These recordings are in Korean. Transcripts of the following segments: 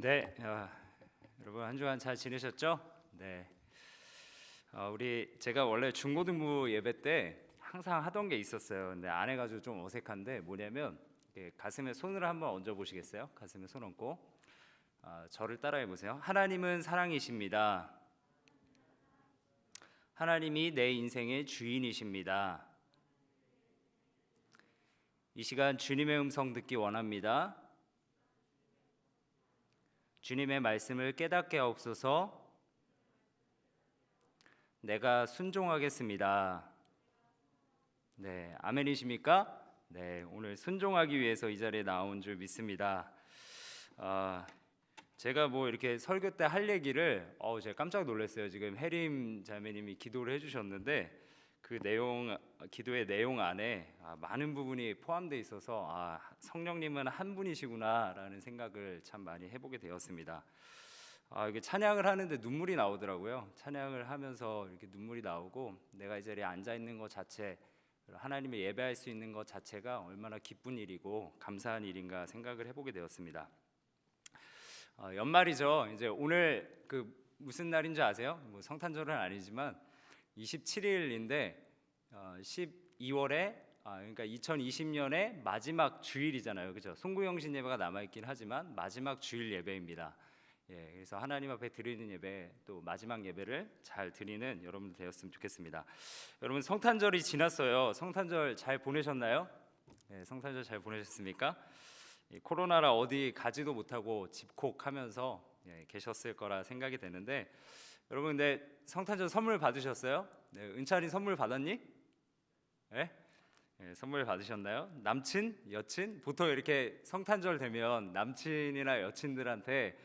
네, 여러분 한 주간 잘 지내셨죠? 네, 제가 원래 중고등부 예배 때 항상 하던 게 있었어요. 근데 안 해가지고 좀 어색한데 뭐냐면 가슴에 손을 한번 얹어 보시겠어요? 가슴에 손 얹고 저를 따라해 보세요. 하나님은 사랑이십니다. 하나님이 내 인생의 주인이십니다. 이 시간 주님의 음성 듣기 원합니다. 주님의 말씀을 깨닫게 하옵소서. 내가 순종하겠습니다. 네, 아멘이십니까? 네, 오늘 순종하기 위해서 이 자리에 나온 줄 믿습니다. 제가 뭐 이렇게 설교 때 할 얘기를 제가 깜짝 놀랐어요. 지금 혜림 자매님이 기도를 해주셨는데 그 내용, 기도의 내용 안에 많은 부분이 포함되어 있어서 성령님은 한 분이시구나라는 생각을 참 많이 해보게 되었습니다. 이게 찬양을 하는데 눈물이 나오더라고요. 찬양을 하면서 이렇게 눈물이 나오고 내가 이 자리에 앉아 있는 것 자체, 하나님을 예배할 수 있는 것 자체가 얼마나 기쁜 일이고 감사한 일인가 생각을 해보게 되었습니다. 연말이죠. 이제 오늘 무슨 날인지 아세요? 뭐 성탄절은 아니지만 27일인데 12월에 그러니까 2020년의 마지막 주일이잖아요. 그죠? 송구영신 예배가 남아있긴 하지만 마지막 주일 예배입니다. 그래서 하나님 앞에 드리는 예배, 또 마지막 예배를 잘 드리는 여러분들 되었으면 좋겠습니다. 여러분 성탄절이 지났어요. 성탄절 잘 보내셨나요? 성탄절 잘 보내셨습니까? 코로나라 어디 가지도 못하고 집콕하면서 계셨을 거라 생각이 되는데 여러분 근데 성탄절 선물 받으셨어요? 은찬이 선물 받았니? 선물 받으셨나요? 남친, 여친? 보통 이렇게 성탄절 되면 남친이나 여친들한테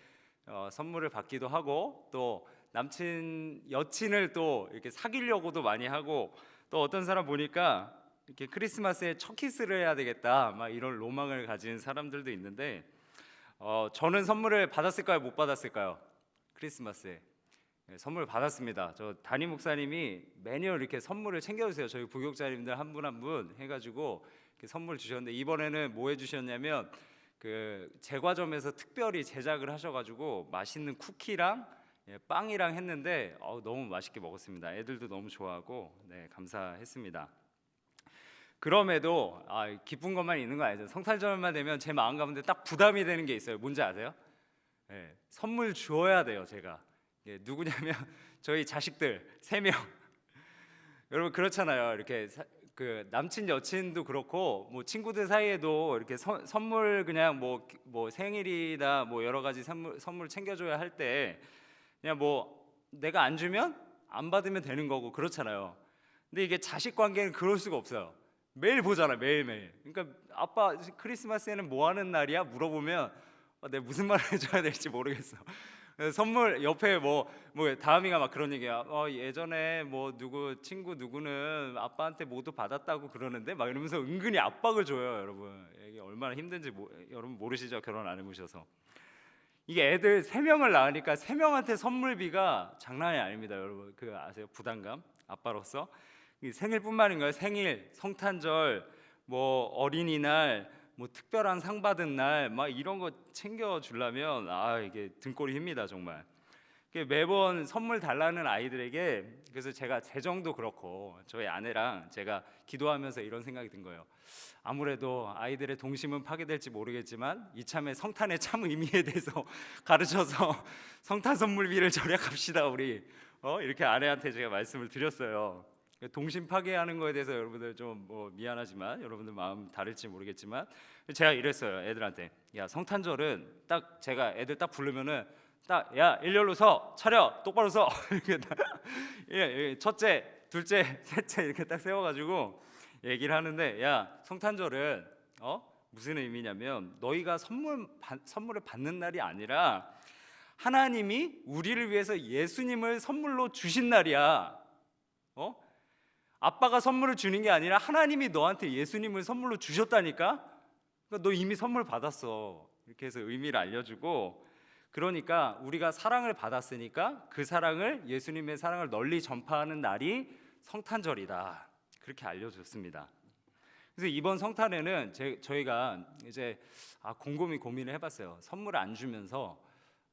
선물을 받기도 하고 또 남친, 여친을 또 이렇게 사귀려고도 많이 하고 또 어떤 사람 보니까 이렇게 크리스마스에 첫 키스를 해야 되겠다 막 이런 로망을 가진 사람들도 있는데 저는 선물을 받았을까요? 못 받았을까요? 크리스마스에 선물 받았습니다. 저 담임 목사님이 매년 이렇게 선물을 챙겨주세요. 저희 부교육자님들 한 분 한 분 해가지고 이렇게 선물 주셨는데 이번에는 뭐 해주셨냐면 제과점에서 특별히 제작을 하셔가지고 맛있는 쿠키랑 빵이랑 했는데 너무 맛있게 먹었습니다. 애들도 너무 좋아하고 감사했습니다. 그럼에도 기쁜 것만 있는 거 아니죠. 성탄절만 되면 제 마음 가운데 딱 부담이 되는 게 있어요. 뭔지 아세요? 선물 주어야 돼요. 제가 누구냐면 저희 자식들 3명. 여러분 그렇잖아요. 이렇게 남친 여친도 그렇고 뭐 친구들 사이에도 이렇게 선물 그냥 뭐 생일이다 뭐 여러 가지 선물 챙겨줘야 할 때 그냥 뭐 내가 안 주면 안 받으면 되는 거고 그렇잖아요. 근데 이게 자식 관계는 그럴 수가 없어요. 매일 보잖아, 매일매일. 그러니까 아빠 크리스마스에는 뭐 하는 날이야? 물어보면 내가 무슨 말을 해줘야 될지 모르겠어. 선물 옆에 뭐 다음이가 막 그런 얘기야. 예전에 뭐 누구 친구 누구는 아빠한테 모두 받았다고 그러는데 막 이러면서 은근히 압박을 줘요, 여러분. 이게 얼마나 힘든지 여러분 모르시죠? 결혼 안 해보셔서. 이게 애들 3명을 낳으니까 3명한테 선물비가 장난이 아닙니다, 여러분. 아세요? 부담감 아빠로서. 생일뿐만인가요? 생일, 성탄절, 뭐 어린이날, 뭐 특별한 상 받은 날, 막 이런 거 챙겨 주려면 이게 등골이 힙니다 정말. 매번 선물 달라는 아이들에게 그래서 제가 재정도 그렇고 저희 아내랑 제가 기도하면서 이런 생각이 든 거예요. 아무래도 아이들의 동심은 파괴될지 모르겠지만 이참에 성탄의 참 의미에 대해서 가르쳐서 성탄 선물비를 절약합시다 우리. 이렇게 아내한테 제가 말씀을 드렸어요. 동심 파괴하는 거에 대해서 여러분들 좀 미안하지만 여러분들 마음 다를지 모르겠지만 제가 이랬어요. 애들한테 야 성탄절은 딱 제가 애들 딱 부르면은 딱 야 일렬로 서 차려 똑바로 서 이렇게 첫째 둘째 셋째 이렇게 딱 세워가지고 얘기를 하는데 야 성탄절은 무슨 의미냐면 너희가 선물을 받는 날이 아니라 하나님이 우리를 위해서 예수님을 선물로 주신 날이야. 아빠가 선물을 주는 게 아니라 하나님이 너한테 예수님을 선물로 주셨다니까. 그러니까 너 이미 선물 받았어. 이렇게 해서 의미를 알려주고 그러니까 우리가 사랑을 받았으니까 그 사랑을 예수님의 사랑을 널리 전파하는 날이 성탄절이다. 그렇게 알려줬습니다. 그래서 이번 성탄에는 저희가 이제 곰곰이 고민을 해봤어요. 선물을 안 주면서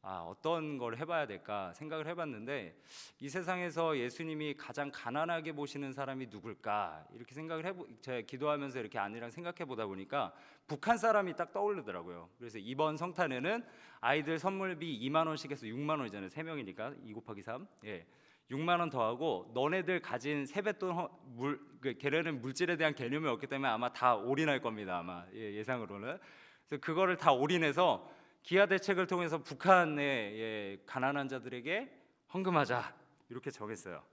어떤 걸 해봐야 될까 생각을 해봤는데, 이 세상에서 예수님이 가장 가난하게 보시는 사람이 누굴까 이렇게 제가 기도하면서 이렇게 아내랑 생각해 보다 보니까 북한 사람이 딱 떠오르더라고요. 그래서 이번 성탄에는 아이들 선물비 2만 원씩 해서 6만 원이잖아요. 3명이니까 2 곱하기 3. 6만 원 더하고, 너네들 가진 세뱃돈 걔네는 물질에 대한 개념이 없기 때문에 아마 다 올인할 겁니다. 아마 예상으로는. 그래서 그거를 다 올인해서 기아 대책을 통해서 북한의 가난한 자들에게 헌금하자 이렇게 정했어요.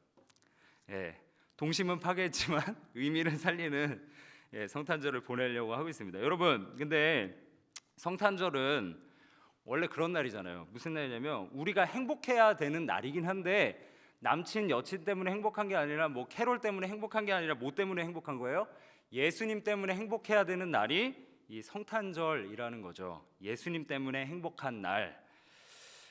동심은 파괴했지만 의미를 살리는 성탄절을 보내려고 하고 있습니다. 여러분, 근데 성탄절은 원래 그런 날이잖아요. 무슨 날이냐면 우리가 행복해야 되는 날이긴 한데, 남친 여친 때문에 행복한 게 아니라 뭐 캐롤 때문에 행복한 게 아니라 뭐 때문에 행복한 거예요? 예수님 때문에 행복해야 되는 날이 이 성탄절이라는 거죠. 예수님 때문에 행복한 날.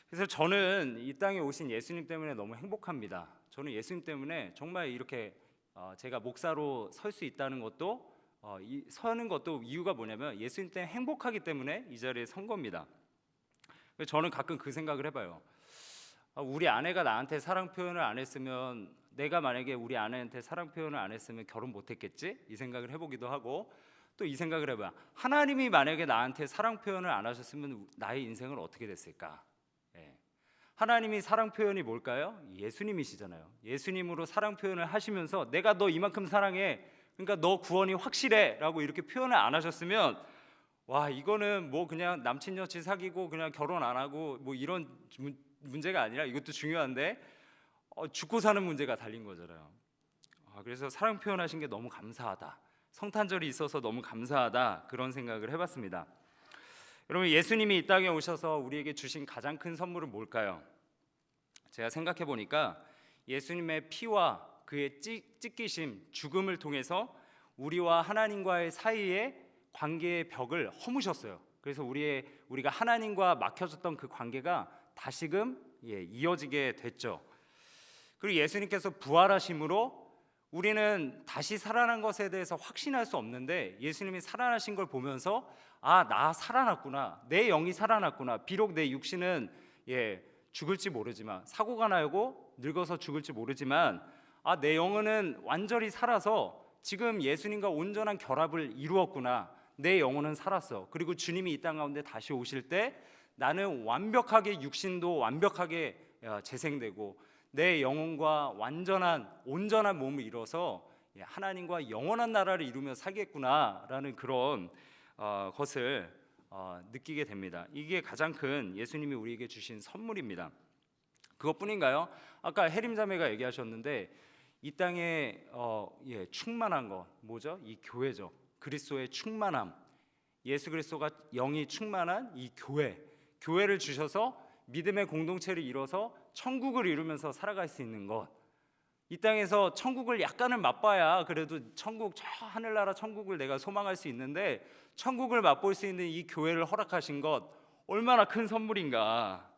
그래서 저는 이 땅에 오신 예수님 때문에 너무 행복합니다. 저는 예수님 때문에 정말 이렇게 제가 목사로 설 수 있다는 것도 서는 것도 이유가 뭐냐면 예수님 때문에 행복하기 때문에 이 자리에 선 겁니다. 저는 가끔 그 생각을 해봐요. 우리 아내가 나한테 사랑 표현을 안 했으면, 내가 만약에 우리 아내한테 사랑 표현을 안 했으면 결혼 못 했겠지? 이 생각을 해보기도 하고, 또 이 생각을 해봐요. 하나님이 만약에 나한테 사랑 표현을 안 하셨으면 나의 인생은 어떻게 됐을까? 하나님이 사랑 표현이 뭘까요? 예수님이시잖아요. 예수님으로 사랑 표현을 하시면서 내가 너 이만큼 사랑해, 그러니까 너 구원이 확실해 라고 이렇게 표현을 안 하셨으면, 와, 이거는 뭐 그냥 남친 여친 사귀고 그냥 결혼 안 하고 뭐 이런 문제가 아니라, 이것도 중요한데 죽고 사는 문제가 달린 거잖아요. 그래서 사랑 표현하신 게 너무 감사하다, 성탄절이 있어서 너무 감사하다, 그런 생각을 해봤습니다. 여러분, 예수님이 이 땅에 오셔서 우리에게 주신 가장 큰 선물은 뭘까요? 제가 생각해 보니까 예수님의 피와 그의 찢기심, 죽음을 통해서 우리와 하나님과의 사이에 관계의 벽을 허무셨어요. 그래서 우리가 하나님과 막혀졌던 그 관계가 다시금 이어지게 됐죠. 그리고 예수님께서 부활하심으로 우리는 다시 살아난 것에 대해서 확신할 수 없는데, 예수님이 살아나신 걸 보면서 나 살아났구나, 내 영이 살아났구나. 비록 내 육신은 죽을지 모르지만, 사고가 나고 늙어서 죽을지 모르지만, 내 영혼은 완전히 살아서 지금 예수님과 온전한 결합을 이루었구나. 내 영혼은 살았어. 그리고 주님이 이 땅 가운데 다시 오실 때 나는 완벽하게, 육신도 완벽하게 재생되고 내 영혼과 온전한 몸을 이뤄서 하나님과 영원한 나라를 이루며 살겠구나라는 그런 것을 느끼게 됩니다. 이게 가장 큰 예수님이 우리에게 주신 선물입니다. 그것뿐인가요? 아까 해림자매가 얘기하셨는데, 이 땅에 충만한 것 뭐죠? 이 교회죠. 그리스도의 충만함, 예수 그리스도가 영이 충만한 이 교회를 주셔서 믿음의 공동체를 이뤄서 천국을 이루면서 살아갈 수 있는 것. 이 땅에서 천국을 약간은 맛봐야 그래도 저 하늘나라 천국을 내가 소망할 수 있는데, 천국을 맛볼 수 있는 이 교회를 허락하신 것, 얼마나 큰 선물인가.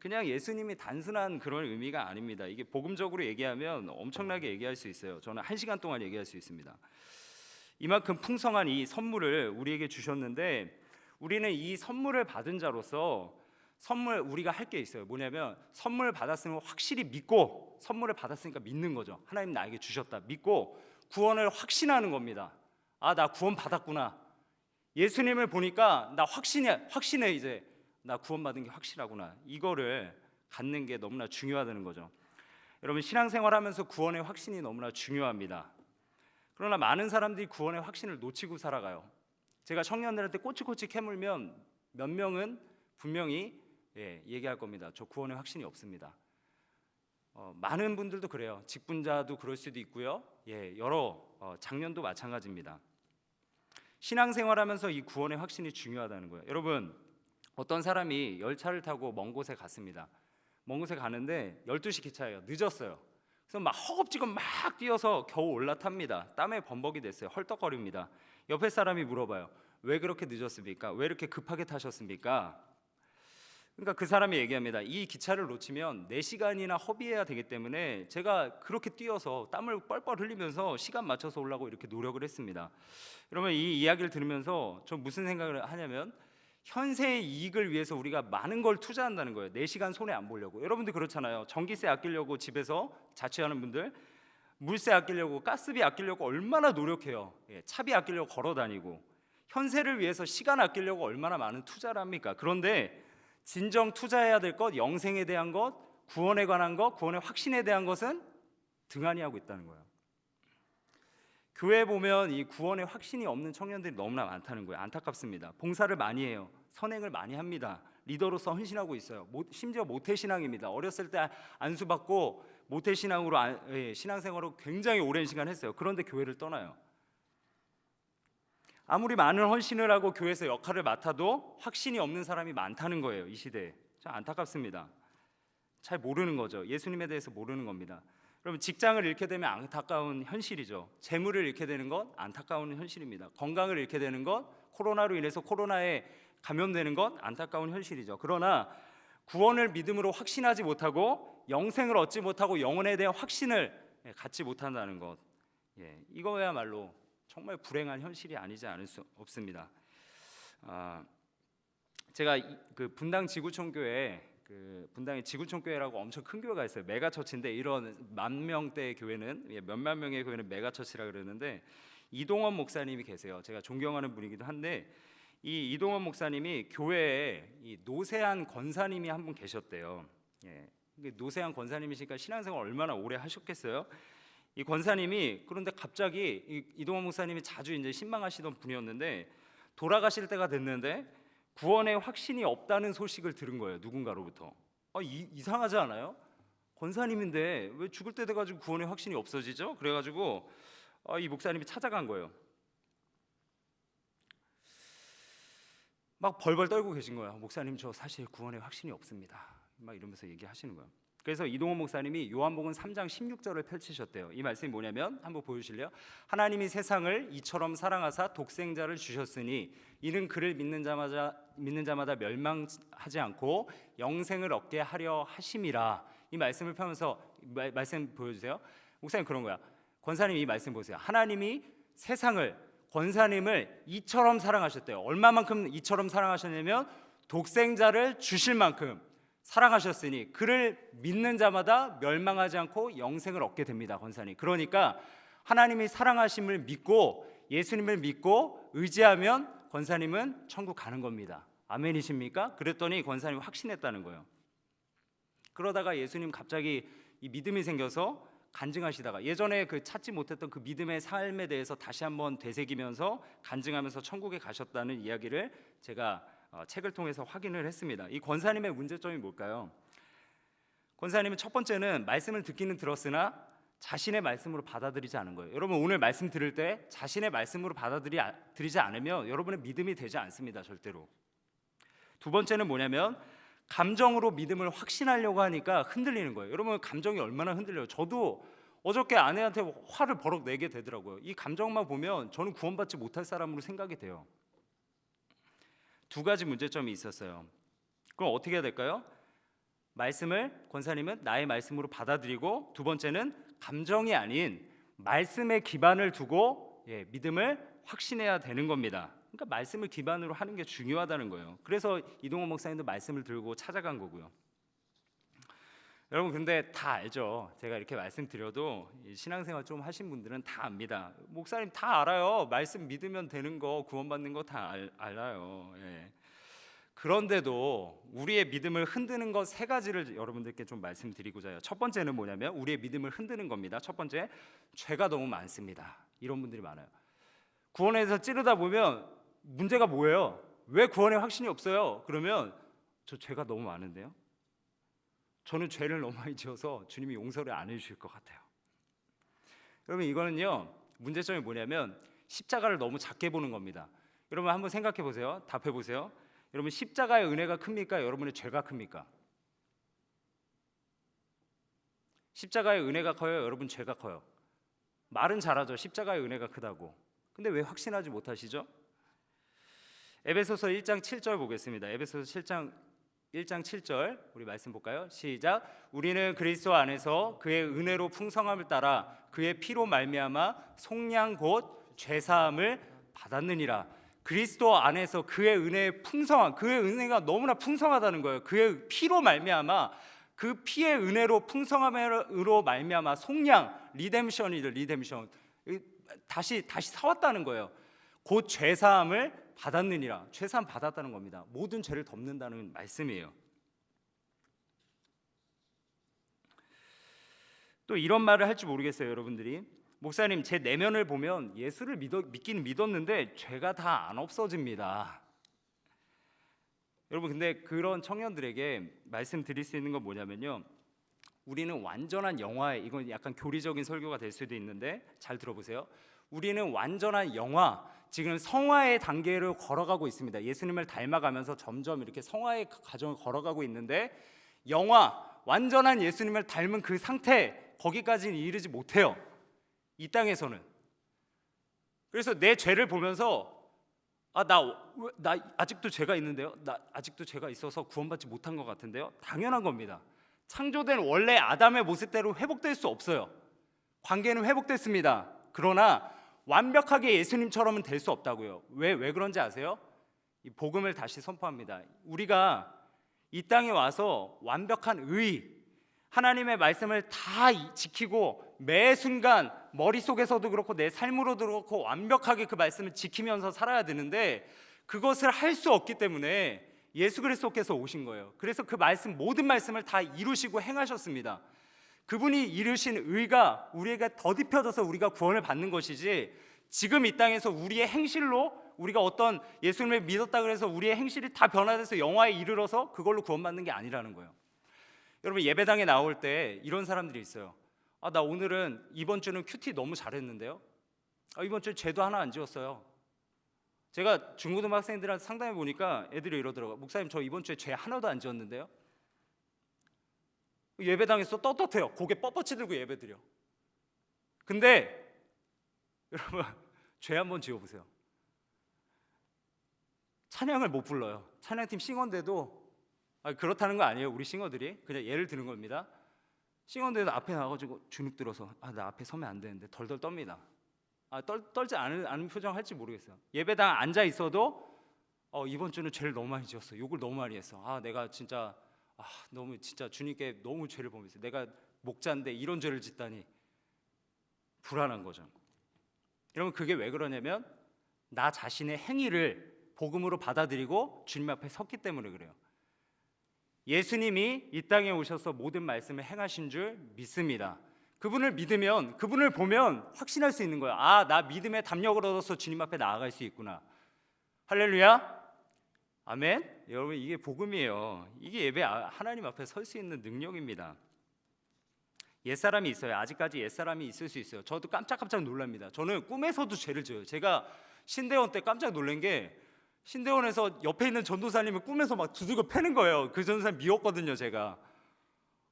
그냥 예수님이 단순한 그런 의미가 아닙니다. 이게 복음적으로 얘기하면 엄청나게 얘기할 수 있어요. 저는 1시간 동안 얘기할 수 있습니다. 이만큼 풍성한 이 선물을 우리에게 주셨는데, 우리는 이 선물을 받은 자로서 우리가 할 게 있어요. 뭐냐면, 선물 받았으면 확실히 믿고, 선물을 받았으니까 믿는 거죠. 하나님 나에게 주셨다 믿고 구원을 확신하는 겁니다. 나 구원 받았구나. 예수님을 보니까 나 확신해. 이제 나 구원받은 게 확실하구나. 이거를 갖는 게 너무나 중요하다는 거죠. 여러분, 신앙생활하면서 구원의 확신이 너무나 중요합니다. 그러나 많은 사람들이 구원의 확신을 놓치고 살아가요. 제가 청년들한테 꼬치꼬치 캐물면 몇 명은 분명히 얘기할 겁니다. 저 구원의 확신이 없습니다. 많은 분들도 그래요. 직분자도 그럴 수도 있고요. 여러 장년도 마찬가지입니다. 신앙생활하면서 이 구원의 확신이 중요하다는 거예요. 여러분, 어떤 사람이 열차를 타고 먼 곳에 갔습니다. 먼 곳에 가는데 12시 기차예요. 늦었어요. 그래서 막 허겁지겁 막 뛰어서 겨우 올라탑니다. 땀에 범벅이 됐어요. 헐떡거립니다. 옆에 사람이 물어봐요. 왜 그렇게 늦었습니까? 왜 이렇게 급하게 타셨습니까? 그러니까 그 사람이 얘기합니다. 이 기차를 놓치면 4시간이나 허비해야 되기 때문에 제가 그렇게 뛰어서 땀을 뻘뻘 흘리면서 시간 맞춰서 오려고 이렇게 노력을 했습니다. 여러분, 이 이야기를 들으면서 저 무슨 생각을 하냐면, 현세의 이익을 위해서 우리가 많은 걸 투자한다는 거예요. 내 시간 손해 안 보려고. 여러분들 그렇잖아요. 전기세 아끼려고 집에서 자취하는 분들, 물세 아끼려고, 가스비 아끼려고 얼마나 노력해요. 차비 아끼려고 걸어 다니고, 현세를 위해서 시간 아끼려고 얼마나 많은 투자를 합니까? 그런데 진정 투자해야 될 것, 영생에 대한 것, 구원에 관한 것, 구원의 확신에 대한 것은 등한히 하고 있다는 거예요. 교회에 보면 이 구원의 확신이 없는 청년들이 너무나 많다는 거예요. 안타깝습니다. 봉사를 많이 해요. 선행을 많이 합니다. 리더로서 헌신하고 있어요. 심지어 모태신앙입니다. 어렸을 때 안수받고 모태신앙으로 신앙생활을 굉장히 오랜 시간 했어요. 그런데 교회를 떠나요. 아무리 많은 헌신을 하고 교회에서 역할을 맡아도 확신이 없는 사람이 많다는 거예요. 이 시대에. 참 안타깝습니다. 잘 모르는 거죠. 예수님에 대해서 모르는 겁니다. 여러분, 직장을 잃게 되면 안타까운 현실이죠. 재물을 잃게 되는 것 안타까운 현실입니다. 건강을 잃게 되는 것, 코로나로 인해서 코로나에 감염되는 것 안타까운 현실이죠. 그러나 구원을 믿음으로 확신하지 못하고 영생을 얻지 못하고 영혼에 대한 확신을 갖지 못한다는 것, 이거야말로 정말 불행한 현실이 아니지 않을 수 없습니다. 제가 그 분당 지구촌교회, 분당에 지구촌교회라고 엄청 큰 교회가 있어요. 메가처치인데 이런 10,000명대 교회는, 몇만 명의 교회는 메가처치라 그러는데, 이동원 목사님이 계세요. 제가 존경하는 분이기도 한데, 이 이동원 목사님이 교회에 이 노세한 권사님이 한 분 계셨대요. 노세한 권사님이시니까 신앙생활 얼마나 오래 하셨겠어요? 이 권사님이, 그런데 갑자기 이동원 목사님이 자주 이제 신방하시던 분이었는데 돌아가실 때가 됐는데 구원의 확신이 없다는 소식을 들은 거예요. 누군가로부터. 이상하지 않아요? 권사님인데 왜 죽을 때 돼가지고 구원의 확신이 없어지죠? 그래가지고 이 목사님이 찾아간 거예요. 막 벌벌 떨고 계신 거예요. 목사님, 저 사실 구원의 확신이 없습니다. 막 이러면서 얘기하시는 거예요. 그래서 이동원 목사님이 요한복음 3장 16절을 펼치셨대요. 이 말씀이 뭐냐면 한번 보여주실래요? 하나님이 세상을 이처럼 사랑하사 독생자를 주셨으니 이는 그를 믿는 자마다 멸망하지 않고 영생을 얻게 하려 하심이라. 이 말씀을 펴면서 말씀 보여주세요. 목사님, 그런 거야. 권사님, 이 말씀 보세요. 하나님이 세상을, 권사님을 이처럼 사랑하셨대요. 얼마만큼 이처럼 사랑하셨냐면 독생자를 주실 만큼 사랑하셨으니 그를 믿는 자마다 멸망하지 않고 영생을 얻게 됩니다. 권사님. 그러니까 하나님이 사랑하심을 믿고 예수님을 믿고 의지하면 권사님은 천국 가는 겁니다. 아멘이십니까? 그랬더니 권사님 확신했다는 거예요. 그러다가 예수님 갑자기 이 믿음이 생겨서 간증하시다가 예전에 그 찾지 못했던 그 믿음의 삶에 대해서 다시 한번 되새기면서 간증하면서 천국에 가셨다는 이야기를 제가 책을 통해서 확인을 했습니다. 이 권사님의 문제점이 뭘까요? 권사님은 첫 번째는 말씀을 듣기는 들었으나 자신의 말씀으로 받아들이지 않은 거예요. 여러분, 오늘 말씀 들을 때 자신의 말씀으로 받아들이지 않으면 여러분의 믿음이 되지 않습니다. 절대로. 두 번째는 뭐냐면 감정으로 믿음을 확신하려고 하니까 흔들리는 거예요. 여러분, 감정이 얼마나 흔들려요. 저도 어저께 아내한테 화를 버럭 내게 되더라고요. 이 감정만 보면 저는 구원받지 못할 사람으로 생각이 돼요. 두 가지 문제점이 있었어요. 그럼 어떻게 해야 될까요? 말씀을 권사님은 나의 말씀으로 받아들이고, 두 번째는 감정이 아닌 말씀에 기반을 두고 믿음을 확신해야 되는 겁니다. 그러니까 말씀을 기반으로 하는 게 중요하다는 거예요. 그래서 이동원 목사님도 말씀을 들고 찾아간 거고요. 여러분, 근데 다 알죠. 제가 이렇게 말씀드려도 신앙생활 좀 하신 분들은 다 압니다. 목사님 다 알아요. 말씀 믿으면 되는 거, 구원받는 거 다 알아요. 그런데도 우리의 믿음을 흔드는 것 세 가지를 여러분들께 좀 말씀드리고자 해요. 첫 번째는 뭐냐면 우리의 믿음을 흔드는 겁니다. 첫 번째, 죄가 너무 많습니다. 이런 분들이 많아요. 구원에 대해서 찌르다 보면 문제가 뭐예요? 왜 구원에 확신이 없어요? 그러면 저 죄가 너무 많은데요. 저는 죄를 너무 많이 지어서 주님이 용서를 안 해주실 것 같아요. 여러분, 이거는요, 문제점이 뭐냐면 십자가를 너무 작게 보는 겁니다. 여러분, 한번 생각해 보세요. 답해 보세요. 여러분, 십자가의 은혜가 큽니까? 여러분의 죄가 큽니까? 십자가의 은혜가 커요? 여러분 죄가 커요? 말은 잘하죠. 십자가의 은혜가 크다고. 근데 왜 확신하지 못하시죠? 에베소서 1장 7절 보겠습니다. 에베소서 1장 7절 우리 말씀 볼까요? 시작. 우리는 그리스도 안에서 그의 은혜로 풍성함을 따라 그의 피로 말미암아 속량 곧 죄사함을 받았느니라. 그리스도 안에서 그의 은혜의 풍성한, 그의 은혜가 너무나 풍성하다는 거예요. 그의 피로 말미암아, 그 피의 은혜로 풍성함으로 말미암아 속량, 리뎀션이죠. 리뎀션, 다시 사왔다는 거예요. 곧 죄사함을 받았느니라. 죄사함 받았다는 겁니다. 모든 죄를 덮는다는 말씀이에요. 또 이런 말을 할지 모르겠어요. 여러분들이 목사님, 제 내면을 보면 예수를 믿기는 믿었는데 죄가 다 안 없어집니다. 여러분, 근데 그런 청년들에게 말씀드릴 수 있는 건 뭐냐면요, 우리는 완전한 영화에, 이건 약간 교리적인 설교가 될 수도 있는데 잘 들어보세요. 우리는 완전한 영화, 지금 성화의 단계를 걸어가고 있습니다. 예수님을 닮아가면서 점점 이렇게 성화의 과정을 걸어가고 있는데, 영화, 완전한 예수님을 닮은 그 상태, 거기까지는 이르지 못해요, 이 땅에서는. 그래서 내 죄를 보면서 나 아직도 죄가 있는데요, 나 아직도 죄가 있어서 구원받지 못한 것 같은데요. 당연한 겁니다. 창조된 원래 아담의 모습대로 회복될 수 없어요. 관계는 회복됐습니다. 그러나 완벽하게 예수님처럼은 될 수 없다고요. 왜 그런지 아세요? 이 복음을 다시 선포합니다. 우리가 이 땅에 와서 완벽한 의, 하나님의 말씀을 다 지키고 매 순간 머릿속에서도 그렇고 내 삶으로도 그렇고 완벽하게 그 말씀을 지키면서 살아야 되는데, 그것을 할 수 없기 때문에 예수 그리스도께서 오신 거예요. 그래서 그 말씀, 모든 말씀을 다 이루시고 행하셨습니다. 그분이 이루신 의가 우리에게 더딥혀져서 우리가 구원을 받는 것이지, 지금 이 땅에서 우리의 행실로, 우리가 어떤 예수님을 믿었다 그래서 우리의 행실이 다 변화돼서 영화에 이르러서 그걸로 구원받는 게 아니라는 거예요. 여러분, 예배당에 나올 때 이런 사람들이 있어요. 나 오늘은 이번 주는 큐티 너무 잘했는데요, 이번 주 죄도 하나 안 지었어요. 제가 중고등학생들한테 상담해 보니까 애들이 이러더라고요. 목사님, 저 이번 주에 죄 하나도 안 지었는데요. 예배당에서 떳떳해요. 고개 뻣뻣이 들고 예배드려. 근데 여러분, 죄 한번 지어보세요. 찬양을 못 불러요. 찬양팀 싱어인데도, 그렇다는 거 아니에요. 우리 싱어들이 그냥 예를 드는 겁니다. 싱어인데도 앞에 나가지고 주눅 들어서 나 앞에 서면 안 되는데 덜덜 떱니다. 떨지 않은 표정 할지 모르겠어요. 예배당 앉아 있어도 이번 주는 죄를 너무 많이 지었어. 욕을 너무 많이 했어. 내가 진짜 너무 진짜 주님께 너무 죄를 범했어. 내가 목자인데 이런 죄를 짓다니. 불안한 거죠. 여러분, 그게 왜 그러냐면 나 자신의 행위를 복음으로 받아들이고 주님 앞에 섰기 때문에 그래요. 예수님이 이 땅에 오셔서 모든 말씀을 행하신 줄 믿습니다. 그분을 믿으면, 그분을 보면 확신할 수 있는 거예요. 나 믿음의 담력을 얻어서 주님 앞에 나아갈 수 있구나. 할렐루야, 아멘. 여러분, 이게 복음이에요. 이게 예배, 하나님 앞에 설 수 있는 능력입니다. 옛사람이 있어요. 아직까지 옛사람이 있을 수 있어요. 저도 깜짝깜짝 놀랍니다. 저는 꿈에서도 죄를 지어요. 제가 신대원 때 깜짝 놀란 게, 신대원에서 옆에 있는 전도사님을 꿈에서 막 두들겨 패는 거예요. 그 전도사님 미웠거든요, 제가.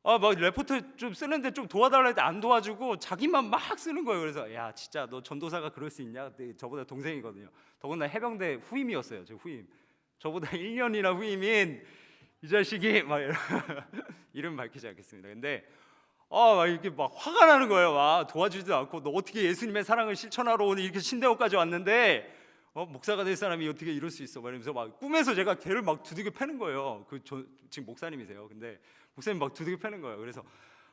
막 레포트 좀 쓰는데 좀 도와달라 했는데 안 도와주고 자기만 막 쓰는 거예요. 그래서 야, 진짜 너 전도사가 그럴 수 있냐? 그때 저보다 동생이거든요. 더군다나 해병대 후임이었어요. 저 후임. 저보다 1년이나 후임인 이 자식이 막 이름 밝히지 않겠습니다. 근데 막 이렇게 막 화가 나는 거예요. 막 도와주지도 않고, 너 어떻게 예수님의 사랑을 실천하러 오늘 이렇게 신대원까지 왔는데 목사가 될 사람이 어떻게 이럴 수 있어? 말하면서 막 꿈에서 제가 걔를 막 두들겨 패는 거예요. 지금 목사님이세요. 근데 목사님 막 두들겨 패는 거예요. 그래서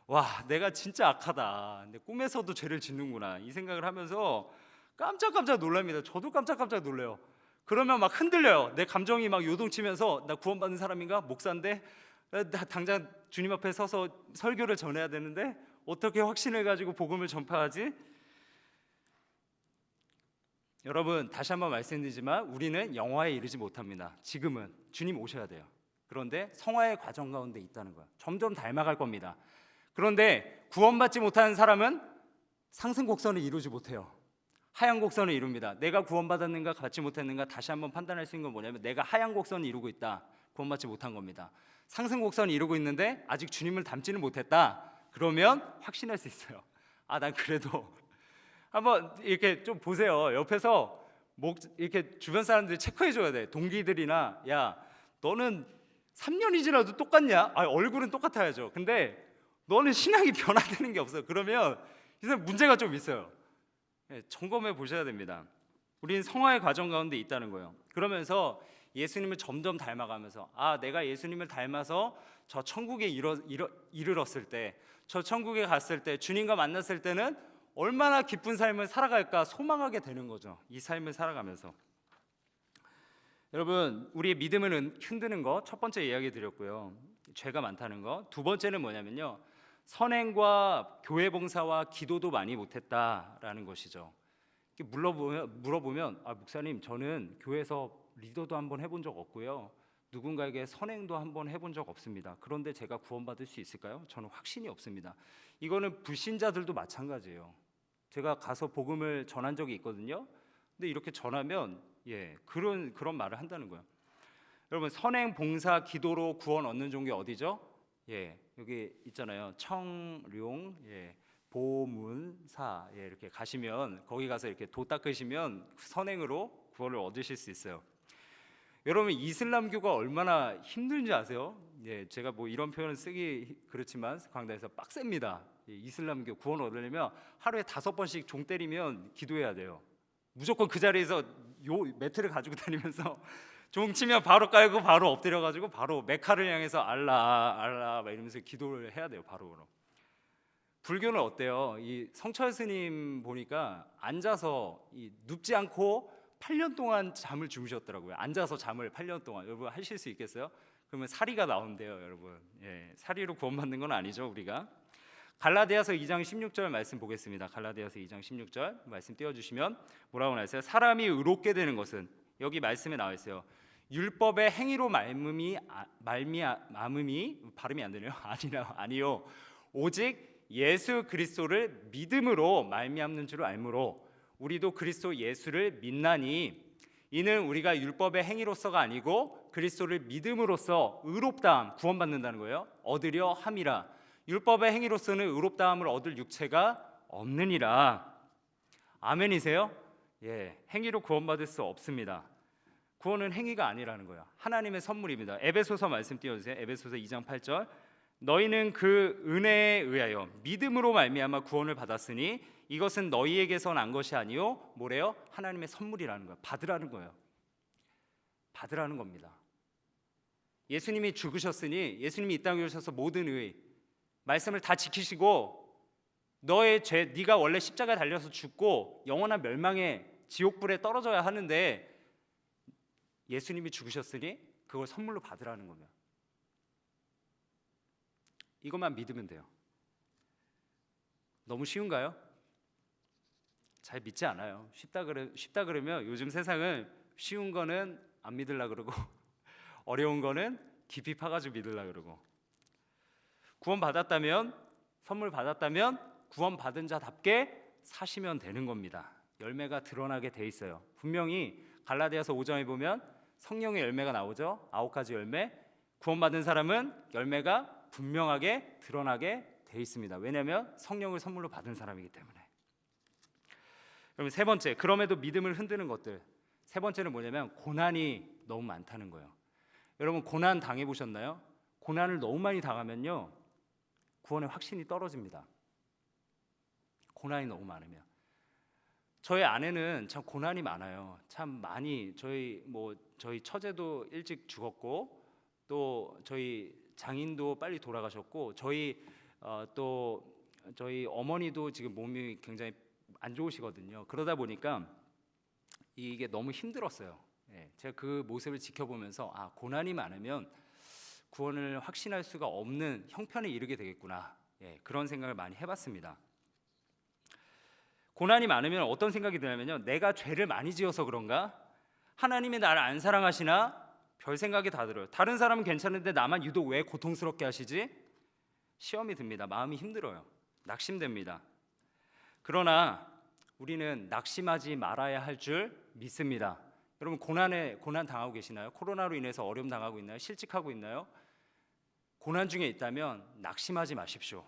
와, 내가 진짜 악하다. 근데 꿈에서도 죄를 짓는구나, 이 생각을 하면서 깜짝깜짝 놀랍니다. 저도 깜짝깜짝 놀래요. 그러면 막 흔들려요. 내 감정이 막 요동치면서, 나 구원받은 사람인가? 목사인데 나 당장 주님 앞에 서서 설교를 전해야 되는데 어떻게 확신을 가지고 복음을 전파하지? 여러분, 다시 한번 말씀드리지만 우리는 영화에 이르지 못합니다. 지금은 주님 오셔야 돼요. 그런데 성화의 과정 가운데 있다는 거예요. 점점 닮아갈 겁니다. 그런데 구원받지 못하는 사람은 상승 곡선을 이루지 못해요. 하향 곡선을 이룹니다. 내가 구원받았는가 받지 못했는가 다시 한번 판단할 수 있는 건 뭐냐면, 내가 하향 곡선을 이루고 있다, 구원받지 못한 겁니다. 상승 곡선을 이루고 있는데 아직 주님을 닮지는 못했다, 그러면 확신할 수 있어요. 난 그래도 한번 이렇게 좀 보세요. 옆에서 이렇게 주변 사람들이 체크해줘야 돼. 동기들이나, 야, 너는 3년이 지나도 똑같냐? 얼굴은 똑같아야죠. 근데 너는 신앙이 변화되는 게 없어요. 그러면 이 사람 문제가 좀 있어요. 점검해 보셔야 됩니다. 우리는 성화의 과정 가운데 있다는 거예요. 그러면서 예수님을 점점 닮아가면서 내가 예수님을 닮아서 저 천국에 이르렀을 때, 저 천국에 갔을 때, 주님과 만났을 때는 얼마나 기쁜 삶을 살아갈까 소망하게 되는 거죠. 이 삶을 살아가면서. 여러분, 우리의 믿음을 흔드는 거 첫 번째 이야기 드렸고요. 죄가 많다는 거. 두 번째는 뭐냐면요, 선행과 교회 봉사와 기도도 많이 못했다라는 것이죠. 물어보면 목사님, 저는 교회에서 리더도 한번 해본 적 없고요, 누군가에게 선행도 한번 해본 적 없습니다. 그런데 제가 구원받을 수 있을까요? 저는 확신이 없습니다. 이거는 불신자들도 마찬가지예요. 제가 가서 복음을 전한 적이 있거든요. 근데 이렇게 전하면 그런 말을 한다는 거예요. 여러분, 선행, 봉사, 기도로 구원 얻는 종교 어디죠? 여기 있잖아요. 청룡, 보문사, 이렇게 가시면, 거기 가서 이렇게 도 닦으시면 선행으로 구원을 얻으실 수 있어요. 여러분, 이슬람교가 얼마나 힘든지 아세요? 제가 뭐 이런 표현을 쓰기 그렇지만 강단에서 빡셉니다. 이슬람교 구원 얻으려면 하루에 5번씩 종 때리면 기도해야 돼요. 무조건 그 자리에서 요 매트를 가지고 다니면서 종 치면 바로 깔고 바로 엎드려가지고 바로 메카를 향해서 알라 막 이러면서 기도를 해야 돼요. 바로. 불교는 어때요? 이 성철 스님 보니까 앉아서 눕지 않고 8년 동안 잠을 주무셨더라고요. 앉아서 잠을 8년 동안. 여러분 하실 수 있겠어요? 그러면 사리가 나온대요, 여러분. 사리로 구원받는 건 아니죠, 우리가. 갈라디아서 2장 16절 말씀 보겠습니다. 갈라디아서 2장 16절 말씀 띄워주시면 뭐라고 나와있어요? 사람이 의롭게 되는 것은, 여기 말씀에 나와 있어요, 율법의 행위로 말미암음이 발음이 안 되네요. 아니요. 오직 예수 그리스도를 믿음으로 말미암는 줄 알므로 우리도 그리스도 예수를 믿나니 이는 우리가 율법의 행위로서가 아니고 그리스도를 믿음으로써 의롭다함, 구원받는다는 거예요, 얻으려 함이라. 율법의 행위로서는 의롭다함을 얻을 육체가 없느니라. 아멘이세요? 행위로 구원받을 수 없습니다. 구원은 행위가 아니라는 거예요. 하나님의 선물입니다. 에베소서 말씀 띄워주세요. 에베소서 2장 8절. 너희는 그 은혜에 의하여 믿음으로 말미암아 구원을 받았으니 이것은 너희에게서 난 것이 아니요 뭐래요? 하나님의 선물이라는 거예요. 받으라는 거예요. 받으라는 겁니다. 예수님이 죽으셨으니, 예수님이 이 땅에 오셔서 모든 의 말씀을 다 지키시고, 너의 죄, 네가 원래 십자가에 달려서 죽고 영원한 멸망의 지옥불에 떨어져야 하는데 예수님이 죽으셨으니 그걸 선물로 받으라는 거면, 이것만 믿으면 돼요. 너무 쉬운가요? 잘 믿지 않아요. 쉽다 그러면 요즘 세상은 쉬운 거는 안 믿으려고 그러고 어려운 거는 깊이 파가지고 믿으려고 그러고. 구원 받았다면, 선물 받았다면 구원 받은 자답게 사시면 되는 겁니다. 열매가 드러나게 돼 있어요. 분명히 갈라디아서 5장에 보면 성령의 열매가 나오죠. 9가지 열매. 구원받은 사람은 열매가 분명하게 드러나게 돼 있습니다. 왜냐하면 성령을 선물로 받은 사람이기 때문에. 그럼 세 번째, 그럼에도 믿음을 흔드는 것들. 세 번째는 뭐냐면 고난이 너무 많다는 거예요. 여러분, 고난 당해보셨나요? 고난을 너무 많이 당하면요, 구원의 확신이 떨어집니다. 고난이 너무 많으면. 저희 아내는 참 고난이 많아요. 참 많이. 저희 처제도 일찍 죽었고, 또 저희 장인도 빨리 돌아가셨고, 저희 어머니도 지금 몸이 굉장히 안 좋으시거든요. 그러다 보니까 이게 너무 힘들었어요. 제가 그 모습을 지켜보면서 고난이 많으면 구원을 확신할 수가 없는 형편에 이르게 되겠구나, 그런 생각을 많이 해봤습니다. 고난이 많으면 어떤 생각이 드냐면요, 내가 죄를 많이 지어서 그런가? 하나님이 나를 안 사랑하시나? 별 생각이 다 들어요. 다른 사람은 괜찮은데 나만 유독 왜 고통스럽게 하시지? 시험이 듭니다. 마음이 힘들어요. 낙심됩니다. 그러나 우리는 낙심하지 말아야 할 줄 믿습니다. 여러분, 고난 당하고 계시나요? 코로나로 인해서 어려움 당하고 있나요? 실직하고 있나요? 고난 중에 있다면 낙심하지 마십시오.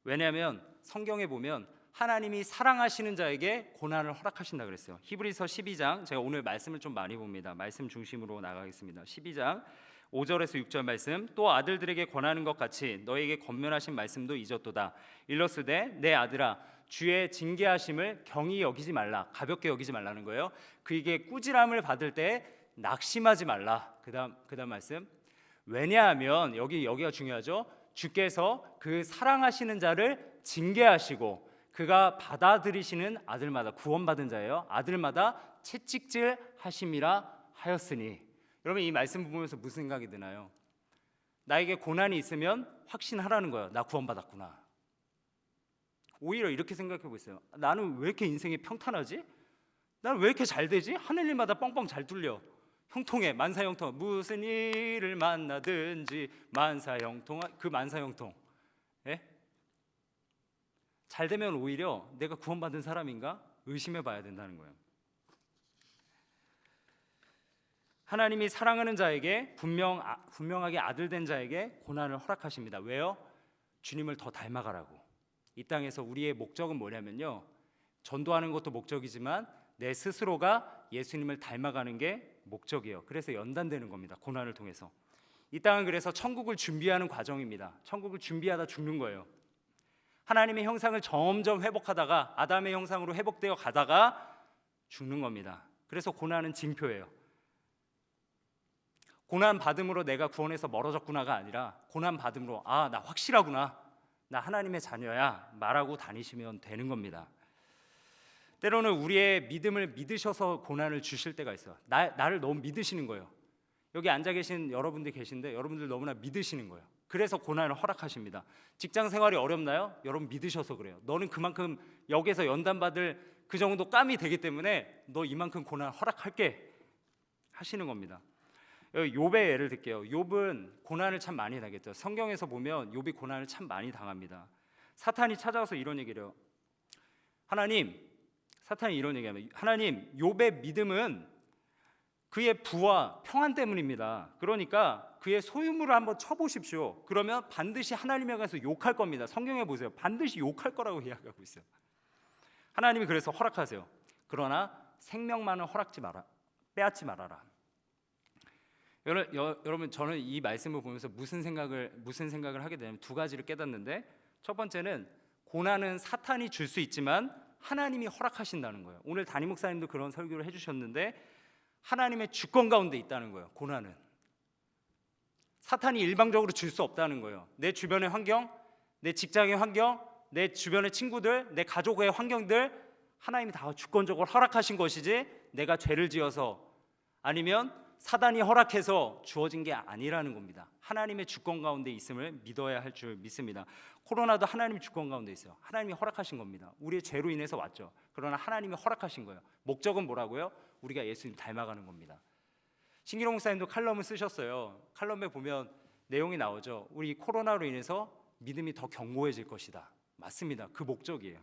왜냐하면 성경에 보면 하나님이 사랑하시는 자에게 고난을 허락하신다 그랬어요. 히브리서 12장, 제가 오늘 말씀을 좀 많이 봅니다. 말씀 중심으로 나가겠습니다. 12장 5절에서 6절 말씀. 또 아들들에게 권하는 것 같이 너에게 권면하신 말씀도 잊었도다. 일러스되 내 아들아, 주의 징계하심을 경히 여기지 말라. 가볍게 여기지 말라는 거예요. 그에게 꾸지람을 받을 때 낙심하지 말라. 그다음 말씀. 왜냐하면 여기가 중요하죠. 주께서 그 사랑하시는 자를 징계하시고 그가 받아들이시는 아들마다, 구원받은 자예요, 아들마다 채찍질 하심이라 하였으니. 여러분, 이 말씀 보면서 무슨 생각이 드나요? 나에게 고난이 있으면 확신하라는 거예요. 나 구원받았구나. 오히려 이렇게 생각하고 있어요. 나는 왜 이렇게 인생이 평탄하지? 나는 왜 이렇게 잘 되지? 하늘 일마다 뻥뻥 잘 뚫려. 형통해. 만사형통. 무슨 일을 만나든지 만사형통. 그 만사형통. 예? 잘 되면 오히려 내가 구원받은 사람인가 의심해 봐야 된다는 거예요. 하나님이 사랑하는 자에게 분명하게 아들 된 자에게 고난을 허락하십니다. 왜요? 주님을 더 닮아가라고. 이 땅에서 우리의 목적은 뭐냐면요, 전도하는 것도 목적이지만 내 스스로가 예수님을 닮아가는 게 목적이에요. 그래서 연단되는 겁니다. 고난을 통해서. 이 땅은 그래서 천국을 준비하는 과정입니다. 천국을 준비하다 죽는 거예요. 하나님의 형상을 점점 회복하다가 아담의 형상으로 회복되어 가다가 죽는 겁니다. 그래서 고난은 징표예요. 고난 받음으로 내가 구원에서 멀어졌구나가 아니라 고난 받음으로 나 확실하구나, 나 하나님의 자녀야 말하고 다니시면 되는 겁니다. 때로는 우리의 믿음을 믿으셔서 고난을 주실 때가 있어요. 나를 너무 믿으시는 거예요. 여기 앉아 계신 여러분들 계신데 여러분들 너무나 믿으시는 거예요. 그래서 고난을 허락하십니다. 직장 생활이 어렵나요? 여러분 믿으셔서 그래요. 너는 그만큼 여기서 연단받을 그 정도 깜이 되기 때문에 너 이만큼 고난 허락할게 하시는 겁니다. 욥의 예를 들게요. 욥은 고난을 참 많이 당했죠. 성경에서 보면 욥이 고난을 참 많이 당합니다. 사탄이 찾아와서 이런 얘기를 해요. 사탄이 이런 얘기하면, 하나님, 욥의 믿음은 그의 부와 평안 때문입니다. 그러니까 그의 소유물을 한번 쳐보십시오. 그러면 반드시 하나님에 가서 욕할 겁니다. 성경에 보세요. 반드시 욕할 거라고 이야기하고 있어요. 하나님이 그래서 허락하세요. 그러나 생명만은 빼앗지 말아라. 여러분, 저는 이 말씀을 보면서 무슨 생각을 하게 되냐면 두 가지를 깨닫는데, 첫 번째는 고난은 사탄이 줄 수 있지만 하나님이 허락하신다는 거예요. 오늘 담임 목사님도 그런 설교를 해주셨는데 하나님의 주권 가운데 있다는 거예요. 고난은 사탄이 일방적으로 줄 수 없다는 거예요. 내 주변의 환경, 내 직장의 환경, 내 주변의 친구들, 내 가족의 환경들, 하나님이 다 주권적으로 허락하신 것이지 내가 죄를 지어서 아니면 사단이 허락해서 주어진 게 아니라는 겁니다. 하나님의 주권 가운데 있음을 믿어야 할 줄 믿습니다. 코로나도 하나님의 주권 가운데 있어요. 하나님이 허락하신 겁니다. 우리의 죄로 인해서 왔죠. 그러나 하나님이 허락하신 거예요. 목적은 뭐라고요? 우리가 예수님 닮아가는 겁니다. 신기록 목사님도 칼럼을 쓰셨어요. 칼럼에 보면 내용이 나오죠. 우리 코로나로 인해서 믿음이 더 견고해질 것이다. 맞습니다. 그 목적이에요.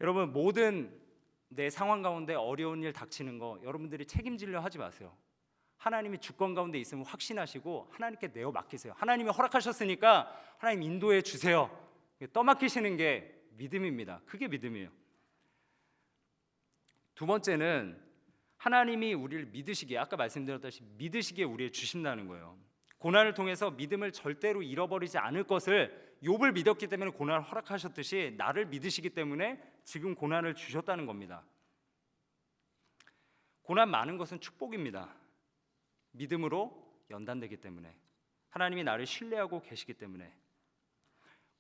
여러분, 모든 내 상황 가운데 어려운 일 닥치는 거 여러분들이 책임지려 하지 마세요. 하나님이 주권 가운데 있음을 확신하시고 하나님께 내어 맡기세요. 하나님이 허락하셨으니까 하나님 인도해 주세요. 떠맡기시는 게 믿음입니다. 그게 믿음이에요. 두 번째는 하나님이 우리를 믿으시기에, 아까 말씀드렸다시피 믿으시기에 우리를 주신다는 거예요. 고난을 통해서 믿음을 절대로 잃어버리지 않을 것을 욥을 믿었기 때문에 고난을 허락하셨듯이 나를 믿으시기 때문에 지금 고난을 주셨다는 겁니다. 고난 많은 것은 축복입니다. 믿음으로 연단되기 때문에, 하나님이 나를 신뢰하고 계시기 때문에.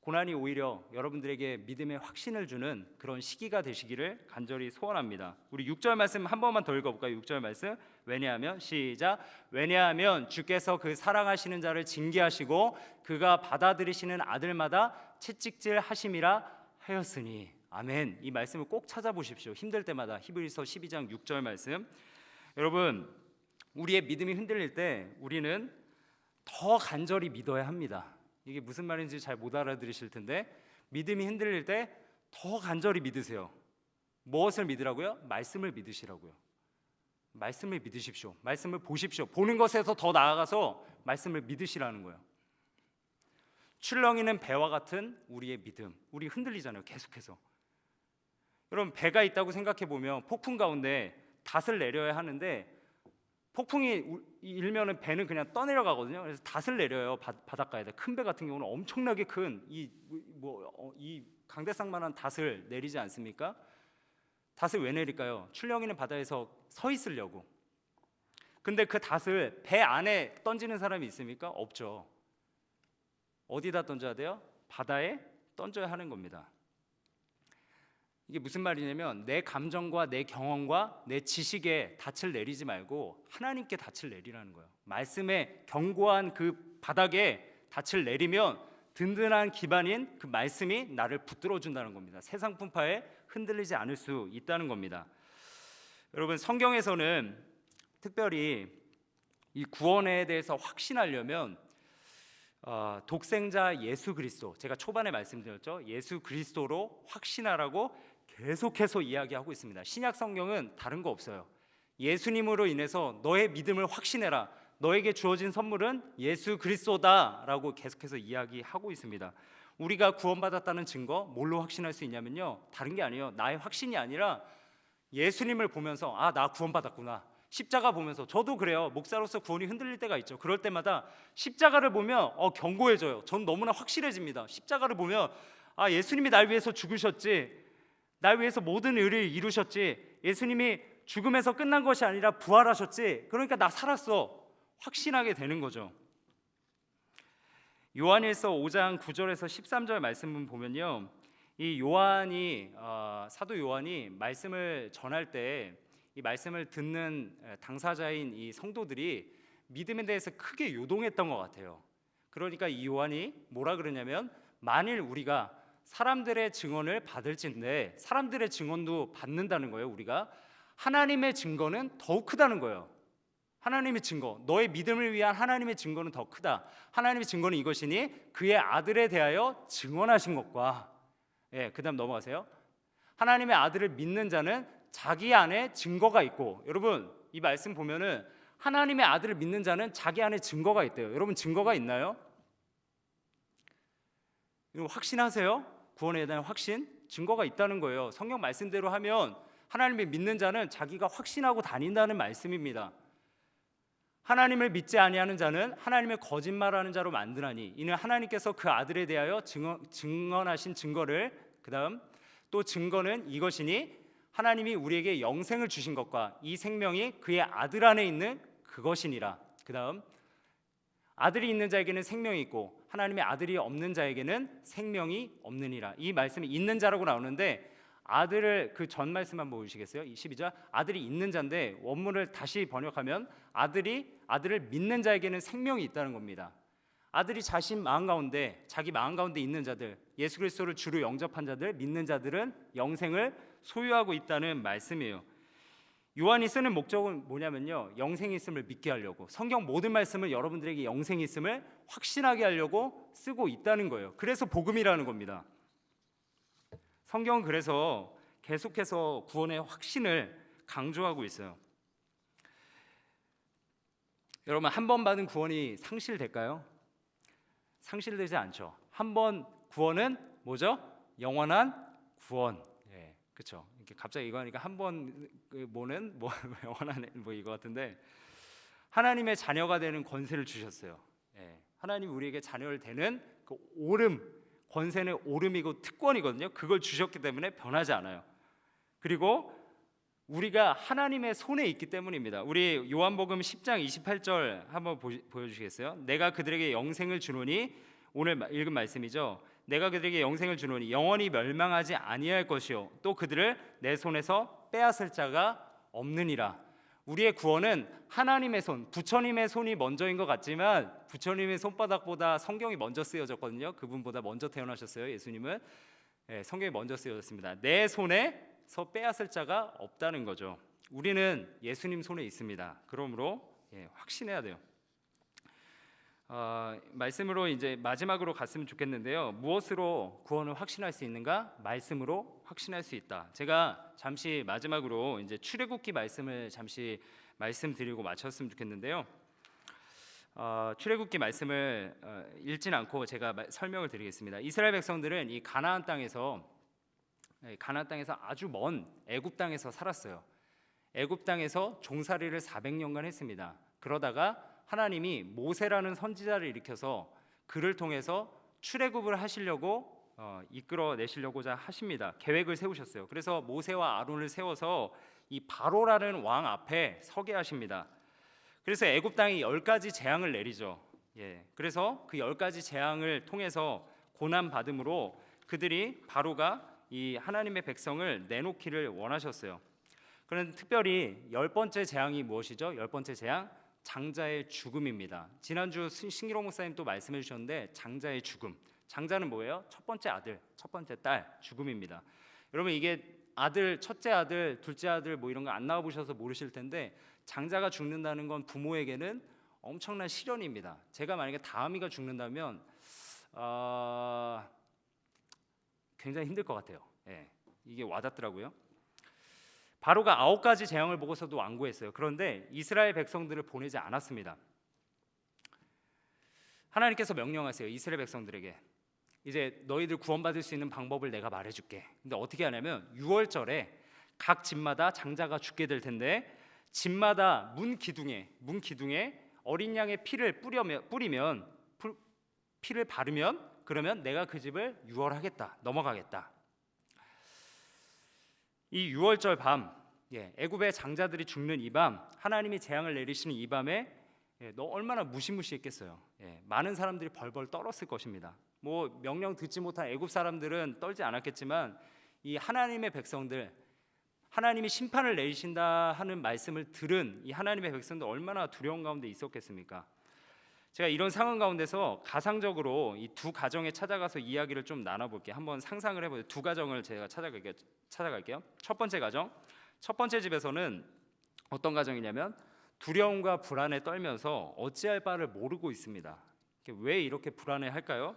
고난이 오히려 여러분들에게 믿음의 확신을 주는 그런 시기가 되시기를 간절히 소원합니다. 우리 6절 말씀 한 번만 더 읽어볼까요? 6절 말씀. 왜냐하면, 시작. 왜냐하면 주께서 그 사랑하시는 자를 징계하시고 그가 받아들이시는 아들마다 채찍질 하심이라 하였으니. 아멘. 이 말씀을 꼭 찾아보십시오. 힘들 때마다. 히브리서 12장 6절 말씀. 여러분, 우리의 믿음이 흔들릴 때 우리는 더 간절히 믿어야 합니다. 이게 무슨 말인지 잘 못 알아들으실 텐데, 믿음이 흔들릴 때 더 간절히 믿으세요. 무엇을 믿으라고요? 말씀을 믿으시라고요. 말씀을 믿으십시오. 말씀을 보십시오. 보는 것에서 더 나아가서 말씀을 믿으시라는 거예요. 출렁이는 배와 같은 우리의 믿음. 우리 흔들리잖아요, 계속해서. 여러분, 배가 있다고 생각해 보면 폭풍 가운데 닷을 내려야 하는데 폭풍이 일면은 배는 그냥 떠내려가거든요. 그래서 닷을 내려요. 바닷가에다. 큰 배 같은 경우는 엄청나게 큰 이 강대상만한 닷을 내리지 않습니까? 닷을 왜 내릴까요? 출렁이는 바다에서 서 있으려고. 근데 그 닷을 배 안에 던지는 사람이 있습니까? 없죠. 어디다 던져야 돼요? 바다에 던져야 하는 겁니다. 이게 무슨 말이냐면 내 감정과 내 경험과 내 지식에 닻을 내리지 말고 하나님께 닻을 내리라는 거예요. 말씀에 견고한 그 바닥에 닻을 내리면 든든한 기반인 그 말씀이 나를 붙들어 준다는 겁니다. 세상 풍파에 흔들리지 않을 수 있다는 겁니다. 여러분, 성경에서는 특별히 이 구원에 대해서 확신하려면 독생자 예수 그리스도, 제가 초반에 말씀드렸죠. 예수 그리스도로 확신하라고 계속해서 이야기하고 있습니다. 신약 성경은 다른 거 없어요. 예수님으로 인해서 너의 믿음을 확신해라. 너에게 주어진 선물은 예수 그리스도다라고 계속해서 이야기하고 있습니다. 우리가 구원받았다는 증거 뭘로 확신할 수 있냐면요, 다른 게 아니에요. 나의 확신이 아니라 예수님을 보면서 나 구원받았구나. 십자가 보면서, 저도 그래요. 목사로서 구원이 흔들릴 때가 있죠. 그럴 때마다 십자가를 보면 견고해져요. 전 너무나 확실해집니다. 십자가를 보면 예수님이 날 위해서 죽으셨지, 날 위해서 모든 의를 이루셨지, 예수님이 죽음에서 끝난 것이 아니라 부활하셨지, 그러니까 나 살았어, 확신하게 되는 거죠. 요한일서 5장 9절에서 13절 말씀 보면요, 이 요한이 사도 요한이 말씀을 전할 때 이 말씀을 듣는 당사자인 이 성도들이 믿음에 대해서 크게 요동했던 것 같아요. 그러니까 이 요한이 뭐라 그러냐면, 만일 우리가 사람들의 증언을 받을진데, 사람들의 증언도 받는다는 거예요. 우리가 하나님의 증거는 더욱 크다는 거예요. 하나님의 증거, 너의 믿음을 위한 하나님의 증거는 더 크다. 하나님의 증거는 이것이니 그의 아들에 대하여 증언하신 것과, 그 다음 넘어가세요. 하나님의 아들을 믿는 자는 자기 안에 증거가 있고, 여러분 이 말씀 보면은 하나님의 아들을 믿는 자는 자기 안에 증거가 있대요. 여러분 증거가 있나요? 이거 확신하세요? 구원에 대한 확신? 증거가 있다는 거예요. 성경 말씀대로 하면 하나님을 믿는 자는 자기가 확신하고 다닌다는 말씀입니다. 하나님을 믿지 아니하는 자는 하나님을 거짓말하는 자로 만드나니 이는 하나님께서 그 아들에 대하여 증언하신 증거를, 그 다음 또 증거는 이것이니 하나님이 우리에게 영생을 주신 것과 이 생명이 그의 아들 안에 있는 그것이니라. 그 다음 아들이 있는 자에게는 생명이 있고 하나님의 아들이 없는 자에게는 생명이 없느니라. 이 말씀이 있는 자라고 나오는데, 아들을 그 전 말씀 한번 보시겠어요? 12절 아들이 있는 자인데 원문을 다시 번역하면 아들을 믿는 자에게는 생명이 있다는 겁니다. 아들이 자기 마음 가운데 있는 자들, 예수 그리스도를 주로 영접한 자들, 믿는 자들은 영생을 소유하고 있다는 말씀이에요. 요한이 쓰는 목적은 뭐냐면요, 영생이 있음을 믿게 하려고, 성경 모든 말씀을 여러분들에게 영생이 있음을 확신하게 하려고 쓰고 있다는 거예요. 그래서 복음이라는 겁니다. 성경은 그래서 계속해서 구원의 확신을 강조하고 있어요. 여러분, 한 번 받은 구원이 상실될까요? 상실되지 않죠. 한 번 구원은 뭐죠? 영원한 구원. 그렇죠. 이렇게 갑자기 이거 하니까 한 번 뭐는 영원한 이거 같은데, 하나님의 자녀가 되는 권세를 주셨어요. 하나님 우리에게 자녀를 되는 그 오름, 권세는 오름이고 특권이거든요. 그걸 주셨기 때문에 변하지 않아요. 그리고 우리가 하나님의 손에 있기 때문입니다. 우리 요한복음 10장 28절 한번 보여주시겠어요? 내가 그들에게 영생을 주노니, 오늘 읽은 말씀이죠. 내가 그들에게 영생을 주노니 영원히 멸망하지 아니할 것이요 또 그들을 내 손에서 빼앗을 자가 없느니라. 우리의 구원은 하나님의 손, 부처님의 손이 먼저인 것 같지만 부처님의 손바닥보다 성경이 먼저 쓰여졌거든요. 그분보다 먼저 태어나셨어요. 예수님은 성경이 먼저 쓰여졌습니다. 내 손에서 빼앗을 자가 없다는 거죠. 우리는 예수님 손에 있습니다. 그러므로 확신해야 돼요. 말씀으로 이제 마지막으로 갔으면 좋겠는데요. 무엇으로 구원을 확신할 수 있는가? 말씀으로 확신할 수 있다. 제가 잠시 마지막으로 이제 출애굽기 말씀을 잠시 말씀드리고 마쳤으면 좋겠는데요. 출애굽기 말씀을 읽진 않고 제가 설명을 드리겠습니다. 이스라엘 백성들은 이 가나안 땅에서 아주 먼 애굽 땅에서 살았어요. 애굽 땅에서 종살이를 400년간 했습니다. 그러다가 하나님이 모세라는 선지자를 일으켜서 그를 통해서 출애굽을 하시려고 이끌어내시려고자 하십니다. 계획을 세우셨어요. 그래서 모세와 아론을 세워서 이 바로라는 왕 앞에 서게 하십니다. 그래서 애굽 땅이 10가지 재앙을 내리죠. 그래서 그 10가지 재앙을 통해서 고난 받음으로 그들이 바로가 이 하나님의 백성을 내놓기를 원하셨어요. 그런데 특별히 10번째 재앙이 무엇이죠? 10번째 재앙, 장자의 죽음입니다. 지난주 신기록 목사님 또 말씀해 주셨는데 장자의 죽음. 장자는 뭐예요? 첫 번째 아들, 첫 번째 딸 죽음입니다. 여러분 이게 아들, 첫째 아들, 둘째 아들 뭐 이런 거 안 나와 보셔서 모르실 텐데 장자가 죽는다는 건 부모에게는 엄청난 시련입니다. 제가 만약에 다음이가 죽는다면 굉장히 힘들 것 같아요. 이게 와닿더라고요. 바로가 9가지 재앙을 보고서도 완고했어요. 그런데 이스라엘 백성들을 보내지 않았습니다. 하나님께서 명령하세요. 이스라엘 백성들에게 이제 너희들 구원받을 수 있는 방법을 내가 말해줄게. 근데 어떻게 하냐면 6월절에 각 집마다 장자가 죽게 될 텐데 집마다 문 기둥에 어린 양의 피를 뿌리면 피를 바르면 그러면 내가 그 집을 유월하겠다, 넘어가겠다. 이 6월절 밤, 애굽의 장자들이 죽는 이 밤, 하나님이 재앙을 내리시는 이 밤에 너 얼마나 무시무시했겠어요. 많은 사람들이 벌벌 떨었을 것입니다. 뭐 명령 듣지 못한 애굽 사람들은 떨지 않았겠지만 이 하나님의 백성들, 하나님이 심판을 내리신다 하는 말씀을 들은 이 하나님의 백성들 얼마나 두려운 가운데 있었겠습니까? 제가 이런 상황 가운데서 가상적으로 이 두 가정에 찾아가서 이야기를 좀 나눠볼게요. 한번 상상을 해보세요. 두 가정을 제가 찾아갈게요. 첫 번째 가정, 첫 번째 집에서는 어떤 가정이냐면 두려움과 불안에 떨면서 어찌할 바를 모르고 있습니다. 왜 이렇게 불안해할까요?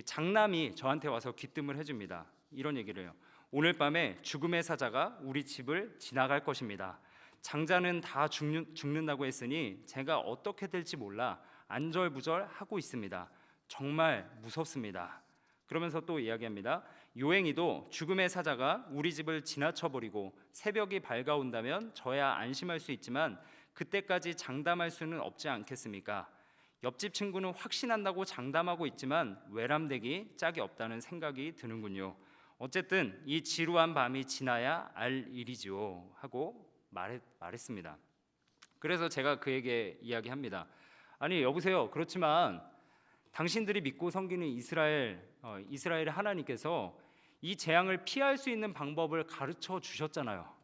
장남이 저한테 와서 귀뜸을 해줍니다. 이런 얘기를 해요. 오늘 밤에 죽음의 사자가 우리 집을 지나갈 것입니다. 장자는 다 죽는다고 했으니 제가 어떻게 될지 몰라 안절부절하고 있습니다. 정말 무섭습니다. 그러면서 또 이야기합니다. 요행이도 죽음의 사자가 우리 집을 지나쳐버리고 새벽이 밝아온다면 저야 안심할 수 있지만 그때까지 장담할 수는 없지 않겠습니까? 옆집 친구는 확신한다고 장담하고 있지만 외람되기 짝이 없다는 생각이 드는군요. 어쨌든 이 지루한 밤이 지나야 알 일이지요 하고 말했습니다. 그래서 제가 그에게 이야기합니다. 아니 여보세요. 그렇지만 당신들이 믿고 섬기는 이스라엘의 하나님께서 이 재앙을 피할 수 있는 방법을 가르쳐 주셨잖아요.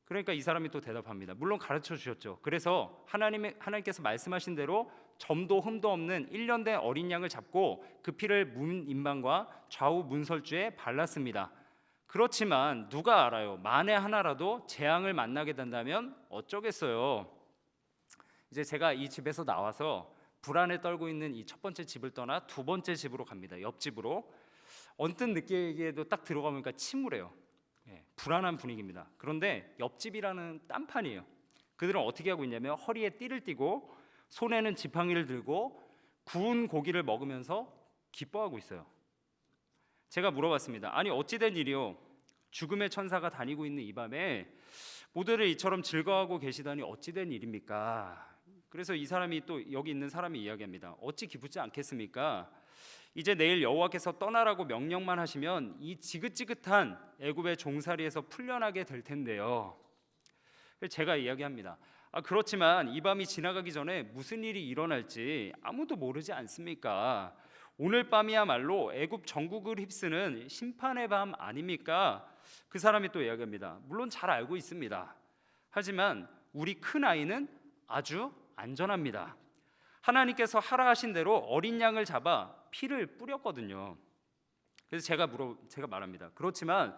그러니까 이 사람이 또 대답합니다. 물론 가르쳐 주셨죠. 그래서 하나님께서 말씀하신 대로 점도 흠도 없는 1년 된 어린 양을 잡고 그 피를 문 인방과 좌우 문설주에 발랐습니다. 그렇지만 누가 알아요? 만에 하나라도 재앙을 만나게 된다면 어쩌겠어요. 이제 제가 이 집에서 나와서 불안에 떨고 있는 이 첫 번째 집을 떠나 두 번째 집으로 갑니다. 옆집으로. 언뜻 느끼기에도 딱 들어가니까 침울해요. 불안한 분위기입니다. 그런데 옆집이라는 딴판이에요. 그들은 어떻게 하고 있냐면 허리에 띠를 띠고 손에는 지팡이를 들고 구운 고기를 먹으면서 기뻐하고 있어요. 제가 물어봤습니다. 아니 어찌된 일이요? 죽음의 천사가 다니고 있는 이 밤에 모두를 이처럼 즐거워하고 계시다니 어찌된 일입니까? 그래서 이 사람이 또 여기 있는 사람이 이야기합니다. 어찌 기쁘지 않겠습니까? 이제 내일 여호와께서 떠나라고 명령만 하시면 이 지긋지긋한 애굽의 종살이에서 풀려나게 될 텐데요. 제가 이야기합니다. 그렇지만 이 밤이 지나가기 전에 무슨 일이 일어날지 아무도 모르지 않습니까? 오늘 밤이야말로 애굽 전국을 휩쓰는 심판의 밤 아닙니까? 그 사람이 또 이야기합니다. 물론 잘 알고 있습니다. 하지만 우리 큰 아이는 아주 안전합니다. 하나님께서 하라 하신 대로 어린 양을 잡아 피를 뿌렸거든요. 그래서 제가 말합니다. 그렇지만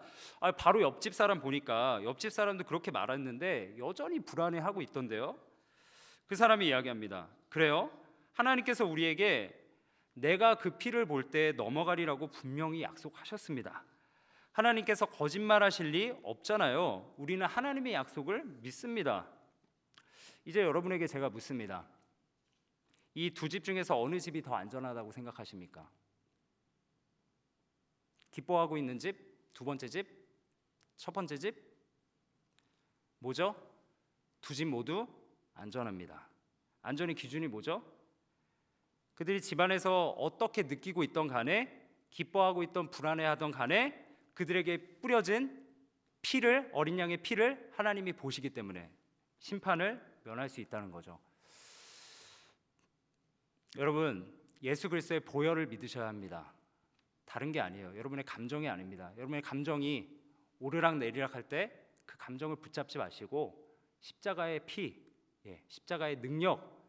바로 옆집 사람 보니까 옆집 사람도 그렇게 말했는데 여전히 불안해하고 있던데요. 그 사람이 이야기합니다. 그래요? 하나님께서 우리에게 내가 그 피를 볼 때 넘어가리라고 분명히 약속하셨습니다. 하나님께서 거짓말하실 리 없잖아요. 우리는 하나님의 약속을 믿습니다. 이제 여러분에게 제가 묻습니다. 이 두 집 중에서 어느 집이 더 안전하다고 생각하십니까? 기뻐하고 있는 집, 두 번째 집, 첫 번째 집? 뭐죠? 두 집 모두 안전합니다. 안전의 기준이 뭐죠? 그들이 집안에서 어떻게 느끼고 있던 간에, 기뻐하고 있던 불안해하던 간에 그들에게 뿌려진 피를, 어린 양의 피를 하나님이 보시기 때문에 심판을 면할 수 있다는 거죠. 여러분, 예수 그리스도의 보혈을 믿으셔야 합니다. 다른 게 아니에요. 여러분의 감정이 아닙니다. 여러분의 감정이 오르락 내리락 할 때 그 감정을 붙잡지 마시고 십자가의 피, 십자가의 능력,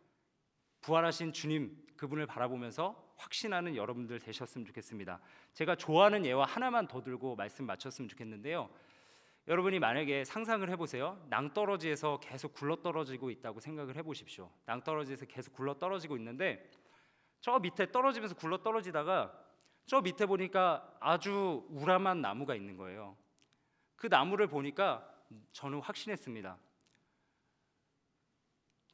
부활하신 주님 그분을 바라보면서 확신하는 여러분들 되셨으면 좋겠습니다. 제가 좋아하는 예와 하나만 더 들고 말씀 마쳤으면 좋겠는데요. 여러분이 만약에 상상을 해보세요. 낭떠러지에서 계속 굴러떨어지고 있다고 생각을 해보십시오. 낭떠러지에서 계속 굴러떨어지고 있는데 저 밑에 떨어지면서 굴러떨어지다가 저 밑에 보니까 아주 우람한 나무가 있는 거예요. 그 나무를 보니까 저는 확신했습니다.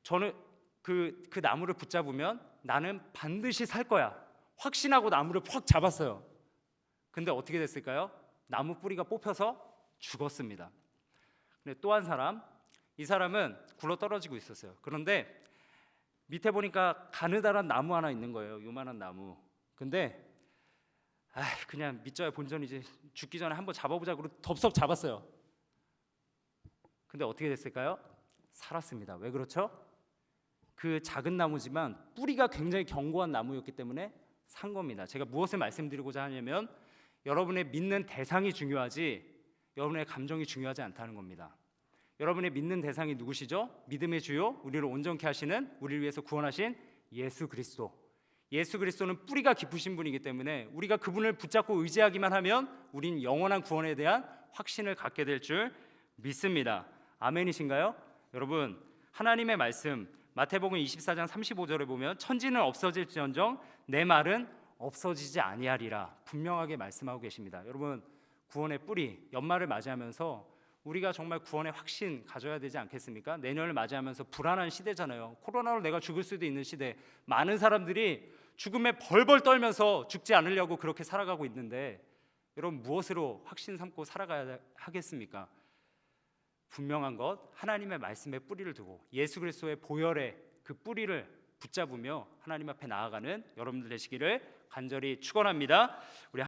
저는 그 나무를 붙잡으면 나는 반드시 살 거야. 확신하고 나무를 퍽 잡았어요. 근데 어떻게 됐을까요? 나무 뿌리가 뽑혀서 죽었습니다. 근데 또 한 사람, 이 사람은 굴러 떨어지고 있었어요. 그런데 밑에 보니까 가느다란 나무 하나 있는 거예요. 요만한 나무. 근데 그냥 믿져야 본전이지, 죽기 전에 한번 잡아보자 그러고 덥석 잡았어요. 근데 어떻게 됐을까요? 살았습니다. 왜 그렇죠? 그 작은 나무지만 뿌리가 굉장히 견고한 나무였기 때문에 산 겁니다. 제가 무엇을 말씀드리고자 하냐면 여러분의 믿는 대상이 중요하지 여러분의 감정이 중요하지 않다는 겁니다. 여러분의 믿는 대상이 누구시죠? 믿음의 주요, 우리를 온전케 하시는, 우리를 위해서 구원하신 예수 그리스도. 예수 그리스도는 뿌리가 깊으신 분이기 때문에 우리가 그분을 붙잡고 의지하기만 하면 우린 영원한 구원에 대한 확신을 갖게 될 줄 믿습니다. 아멘이신가요? 여러분, 하나님의 말씀 마태복음 24장 35절에 보면 천지는 없어질지언정 내 말은 없어지지 아니하리라 분명하게 말씀하고 계십니다. 여러분, 구원의 뿌리, 연말을 맞이하면서 우리가 정말 구원의 확신 가져야 되지 않겠습니까? 내년을 맞이하면서 불안한 시대잖아요. 코로나로 내가 죽을 수도 있는 시대. 많은 사람들이 죽음에 벌벌 떨면서 죽지 않으려고 그렇게 살아가고 있는데 여러분, 무엇으로 확신 삼고 살아가야 하겠습니까? 분명한 것, 하나님의 말씀에 뿌리를 두고 예수 그리스도의 보혈의 그 뿌리를 붙잡으며 하나님 앞에 나아가는 여러분들 되시기를 간절히 축원합니다. 우리